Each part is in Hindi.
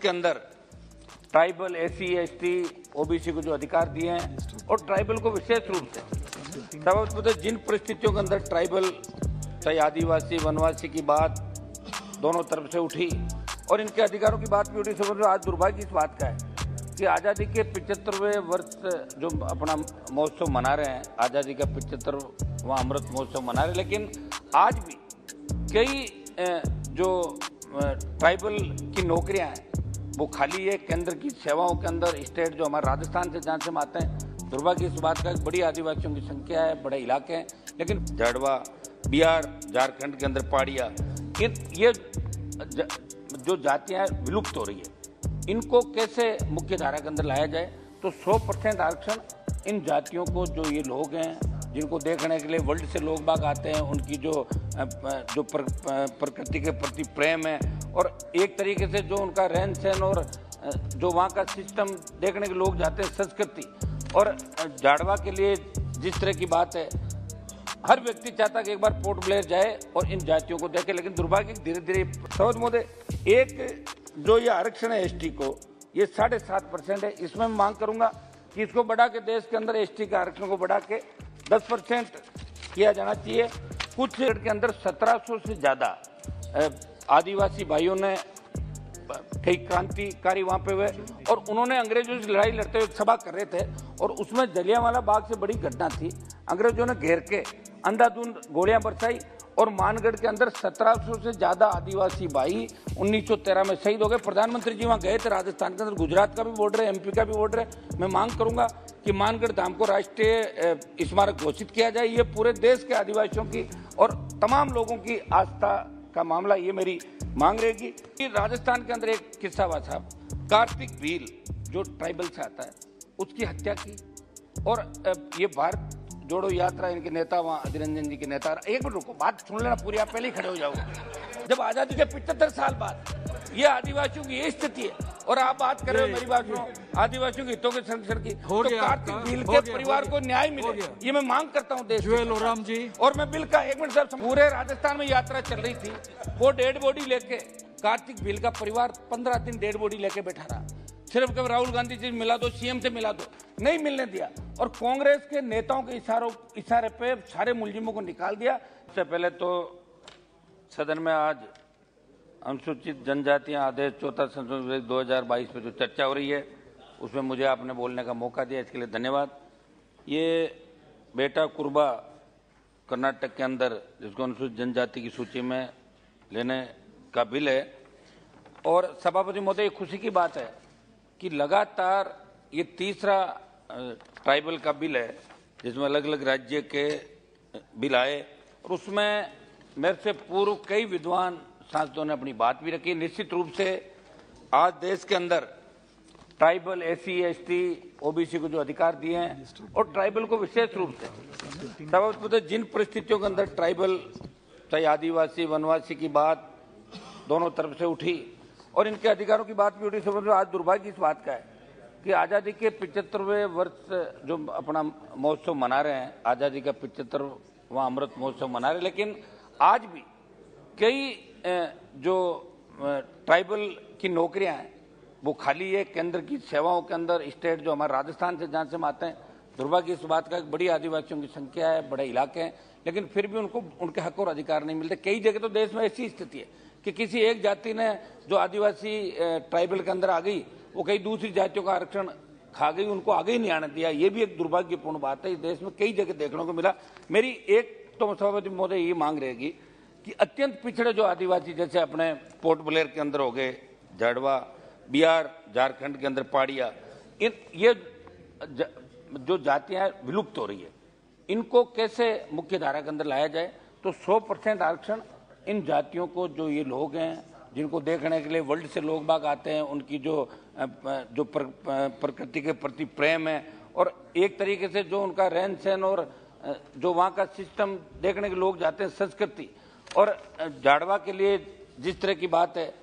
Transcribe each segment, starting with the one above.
के अंदर ट्राइबल, SC, ST, OBC को जो अधिकार दिए हैं और ट्राइबल को विशेष रूप से सर्वप्रथम जिन परिस्थितियों के अंदर ट्राइबल चाहे आदिवासी वनवासी की बात दोनों तरफ से उठी और इनके अधिकारों की बात भी उठी। समझ आज दुर्भाग्य इस बात का है कि आज़ादी के 75वें वर्ष जो अपना महोत्सव मना रहे हैं, आज़ादी का 75वां अमृत महोत्सव मना रहे हैं, लेकिन आज भी कई जो ट्राइबल की नौकरियां हैं वो खाली है। केंद्र की सेवाओं के अंदर स्टेट जो हमारे राजस्थान से जहाँ से हम आते हैं, दुर्भाग्य इस बात का बड़ी आदिवासियों की संख्या है, बड़े इलाके हैं, लेकिन जाड़वा, बिहार, झारखंड के अंदर पहाड़ियाँ, ये जो जातियाँ विलुप्त हो रही है, इनको कैसे मुख्य धारा के अंदर लाया जाए। तो 100% आरक्षण इन जातियों को, जो ये लोग हैं जिनको देखने के लिए वर्ल्ड से लोग बाग आते हैं, उनकी जो प्रकृति के प्रति प्रेम है और एक तरीके से जो उनका रहन सहन और जो वहाँ का सिस्टम देखने के लोग जाते हैं, संस्कृति और जाड़वा के लिए जिस तरह की बात है, हर व्यक्ति चाहता है कि एक बार पोर्ट ब्लेयर जाए और इन जातियों को देखे, लेकिन दुर्भाग्य धीरे धीरे सौद मोदे एक जो ये आरक्षण है ST को, ये 7.5% है। इसमें मैं मांग करूंगा कि इसको बढ़ा के देश के अंदर ST के आरक्षण को बढ़ा के 10% किया जाना चाहिए। कुछ के अंदर 1700 से ज्यादा आदिवासी भाइयों ने कई क्रांतिकारी वहां पे हुए और उन्होंने अंग्रेजों से लड़ाई लड़ते हुए सभा कर रहे थे और उसमें जलियांवाला बाग से बड़ी घटना थी। अंग्रेजों ने घेर के अंधाधुंध गोलियां बरसाई और मानगढ़ के अंदर 1700 से ज्यादा आदिवासी भाई 1913 में शहीद हो गए। प्रधानमंत्री जी वहां गए थे, राजस्थान के अंदर गुजरात का भी बॉर्डर है, MP का भी बॉर्डर है। मैं मांग करूंगा कि मानगढ़ धाम को राष्ट्रीय स्मारक घोषित किया जाए। ये पूरे देश के आदिवासियों की और तमाम लोगों की आस्था का मामला, ये मेरी मांग रहेगी। कि राजस्थान के अंदर एक किस्सा हुआ साहब, कार्तिक भील जो ट्राइबल से आता है, उसकी हत्या की और ये भारत जोड़ो यात्रा, इनके नेता वहाँ अधिरंजन जी के नेता, एक मिनट रुको, बात सुन लेना पूरी, आप पहले ही खड़े हो जाओ। जब आजादी के 75 साल बाद ये आदिवासियों की ये स्थिति है और आप बात कर रहे हो, मेरी बात सुनो, आदिवासियों के हितों के संरक्षण की, तो कार्तिक भील के परिवार को न्याय मिले, ये मैं मांग करता हूँ देश जी। और मैं बिल का, एक मिनट सर, पूरे राजस्थान में यात्रा चल रही थी, वो डेड बॉडी लेके कार्तिक भील का परिवार 15 दिन डेड बॉडी लेके बैठा रहा। सिर्फ कभी राहुल गांधी जी मिला दो, CM से मिला दो, नहीं मिलने दिया और कांग्रेस के नेताओं के इशारे पे सारे मुलजिमों को निकाल दिया। इससे पहले तो सदन में आज अनुसूचित जनजातियां आदेश 4था संशोधन 2022 पे जो चर्चा हो रही है, उसमें मुझे आपने बोलने का मौका दिया, इसके लिए धन्यवाद। ये बेटा कुर्बा कर्नाटक के अंदर, जिसको अनुसूचित जनजाति की सूची में लेने का बिल है, और सभापति महोदय, खुशी की बात है कि लगातार ये तीसरा ट्राइबल का बिल है जिसमें अलग अलग राज्य के बिल आए और उसमें मेरे से पूर्व कई विद्वान सांसदों ने अपनी बात भी रखी। निश्चित रूप से आज देश के अंदर ट्राइबल, SC, ST, OBC को जो अधिकार दिए हैं और ट्राइबल को विशेष रूप से सर्वप्रथम जिन परिस्थितियों के अंदर ट्राइबल चाहे आदिवासी वनवासी की बात दोनों तरफ से उठी और इनके अधिकारों की बात भी उठी। समझ आज दुर्भाग्य इस बात का है कि आज़ादी के 75वें वर्ष जो अपना महोत्सव मना रहे हैं, आज़ादी का 75वां अमृत महोत्सव मना रहे हैं, लेकिन आज भी कई जो ट्राइबल की नौकरियां हैं वो खाली है। केंद्र की सेवाओं के अंदर स्टेट जो हमारे राजस्थान से जहाँ से हम आते हैं, दुर्भाग्य इस बात का बड़ी आदिवासियों की संख्या है, बड़े इलाके हैं, लेकिन फिर भी उनको उनके हक और अधिकार नहीं मिलते। कई जगह तो देश में ऐसी स्थिति है कि किसी एक जाति ने जो आदिवासी ट्राइबल के अंदर आ गई, वो कई दूसरी जातियों का आरक्षण खा गई, उनको आगे ही नहीं आने दिया। ये भी एक दुर्भाग्यपूर्ण बात है, इस देश में कई जगह देखने को मिला। मेरी एक तो सभापति महोदय ये मांग रहेगी कि अत्यंत पिछड़े जो आदिवासी, जैसे अपने पोर्ट ब्लेयर के अंदर हो गए, जाड़वा, बिहार, झारखंड के अंदर पहाड़ियाँ, ये जो जातियाँ विलुप्त हो रही है, इनको कैसे मुख्य धारा के अंदर लाया जाए। तो 100% आरक्षण इन जातियों को, जो ये लोग हैं जिनको देखने के लिए वर्ल्ड से लोग बाग आते हैं, उनकी जो प्रकृति के प्रति प्रेम है और एक तरीके से जो उनका रहन सहन और जो वहाँ का सिस्टम देखने के लोग जाते हैं, संस्कृति और जाड़वा के लिए जिस तरह की बात है,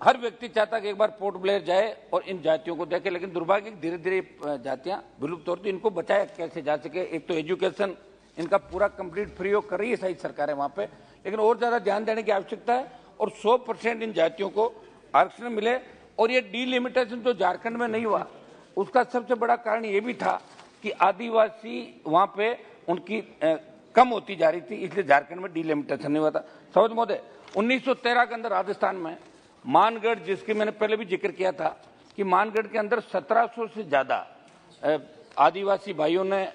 हर व्यक्ति चाहता है कि एक बार पोर्ट ब्लेयर जाए और इन जातियों को देखे, लेकिन दुर्भाग्य धीरे धीरे जातियां विलुप्त होती, इनको बचाया कैसे जा सके। एक तो एजुकेशन इनका पूरा कंप्लीट फ्री हो कर रही है सही सरकारें वहां पे, लेकिन और ज्यादा ध्यान देने की आवश्यकता है और 100% इन जातियों को आरक्षण मिले और ये डिलिमिटेशन जो झारखंड में नहीं हुआ, उसका सबसे बड़ा कारण ये भी था कि आदिवासी वहां पे उनकी कम होती जा रही थी, इसलिए झारखंड में डिलिमिटेशन नहीं हुआ था। सौद महोदय, 1913 के अंदर राजस्थान में मानगढ़, जिसकी मैंने पहले भी जिक्र किया था कि मानगढ़ के अंदर 1700 से ज्यादा आदिवासी भाइयों ने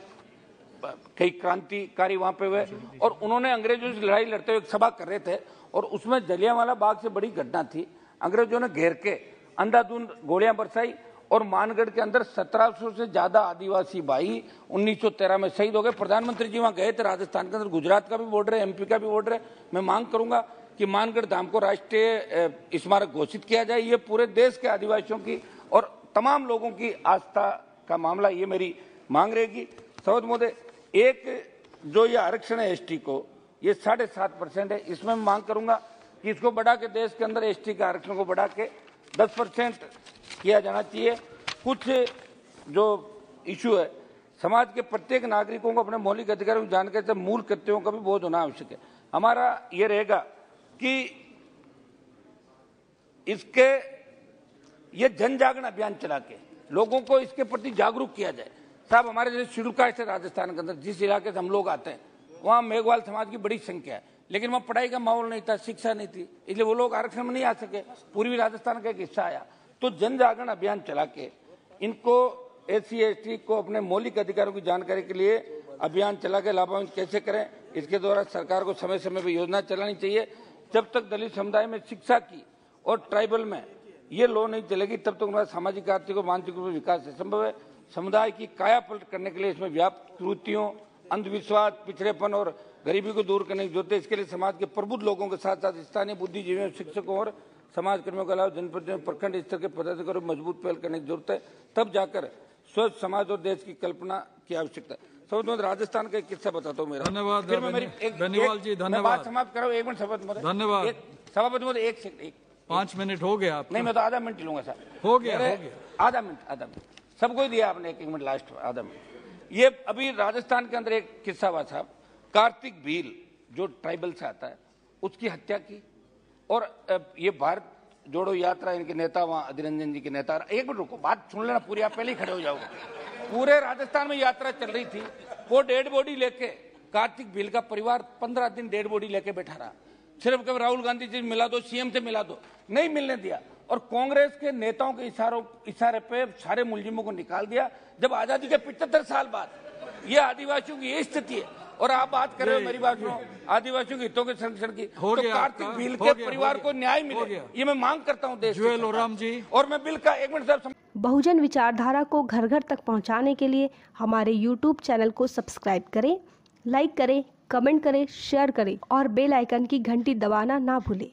कई क्रांतिकारी वहां पे हुए और उन्होंने अंग्रेजों से लड़ाई लड़ते हुए एक सभा कर रहे थे और उसमें जलियांवाला बाग से बड़ी घटना थी। अंग्रेजों ने घेर के अंधाधुंध गोलियां बरसाई और मानगढ़ के अंदर 1700 से ज्यादा आदिवासी भाई 1913 में शहीद हो गए। प्रधानमंत्री जी वहां गए थे राजस्थान के अंदर, गुजरात का भी बॉर्डर है, एमपी का भी बॉर्डर है। मैं मांग करूंगा कि मानगढ़ धाम को राष्ट्रीय स्मारक घोषित किया जाए। ये पूरे देश के आदिवासियों की और तमाम लोगों की आस्था का मामला, ये मेरी मांग रहेगी। सौद महोदय, एक जो ये आरक्षण है एसटी को, ये 7.5% है, इसमें मैं मांग करूंगा कि इसको बढ़ा के देश के अंदर एसटी के आरक्षण को बढ़ा के 10% किया जाना चाहिए। कुछ जो इशू है, समाज के प्रत्येक नागरिकों को अपने मौलिक अधिकारों की जानकारी से मूल कर्तव्यों का भी बोध होना आवश्यक है। हमारा ये रहेगा कि इसके ये जन जागरण अभियान चला के लोगों को इसके प्रति जागरूक किया जाए। साहब, हमारे जैसे शेड्यूल कास्ट है राजस्थान के अंदर, जिस इलाके से हम लोग आते हैं वहाँ मेघवाल समाज की बड़ी संख्या है, लेकिन वहाँ पढ़ाई का माहौल नहीं था, शिक्षा नहीं थी, इसलिए वो लोग आरक्षण में नहीं आ सके। पूर्वी राजस्थान का एक हिस्सा आया, तो जन जागरण अभियान चला के इनको एससी एसटी को अपने मौलिक अधिकारों की जानकारी के लिए अभियान चला के लाभान्वित कैसे करें, इसके द्वारा सरकार को समय समय पर योजना चलानी चाहिए। जब तक दलित समुदाय में शिक्षा की और ट्राइबल में ये लॉ नहीं चलेगी, तब तक उनका सामाजिक, आर्थिक और मानसिक रूप से विकास संभव है। समुदाय की काया पलट करने के लिए इसमें व्यापक कुरीतियों, अंधविश्वास, पिछड़ेपन और गरीबी को दूर करने की जरूरत है। इसके लिए समाज के प्रबुद्ध लोगों के साथ साथ स्थानीय बुद्धिजीवियों, शिक्षकों और समाज कर्मियों के अलावा जनप्रतिनिधियों, प्रखंड स्तर के पदाधिकारियों को मजबूत पहल करने की जरूरत है। तब जाकर स्वस्थ समाज और देश की कल्पना की आवश्यकता है। सबूत राजस्थान का एक किस्सा बताता हूँ मेरा। धन्यवाद बेनीवाल जी, धन्यवाद। बात समाप्त करो, एक मिनट सभापति महोदय। धन्यवाद सभापति महोदय, एक सेकंड, 5 मिनट हो गया आपका। नहीं, मैं तो आधा मिनट लूंगा सर। हो गया आधा मिनट सबको ही दिया आपने, 1 मिनट लास्ट आधा मिनट। ये अभी राजस्थान के अंदर एक किस्सा हुआ साहब, कार्तिक भील जो ट्राइबल से आता है, उसकी हत्या की और ये भारत जोड़ो यात्रा, इनके नेता वहां अधीर रंजन जी के नेता, एक मिनट रुको, बात सुन लेना पूरी, आप पहले ही खड़े हो जाओगे। पूरे राजस्थान में यात्रा चल रही थी, वो डेड बॉडी लेके कार्तिक भील का परिवार 15 दिन डेड बॉडी लेके बैठा रहा। सिर्फ कभी राहुल गांधी जी मिला दो, सीएम से मिला दो, नहीं मिलने दिया और कांग्रेस के नेताओं के इशारे पे सारे मुलजिमों को निकाल दिया। जब आजादी के 75 साल बाद ये आदिवासियों की ये स्थिति है और आप बात कर रहे हो, मेरी बात सुनो, आदिवासियों के हितों के संरक्षण की, तो कार्तिक भील के परिवार को न्याय मिले, ये मैं मांग करता हूँ देश जी। और मैं बिल का 1 मिनट साहब, बहुजन विचारधारा को घर घर तक पहुंचाने के लिए हमारे YouTube चैनल को सब्सक्राइब करें, लाइक करें, कमेंट करें, शेयर करें और बेल आइकन की घंटी दबाना ना भूलें।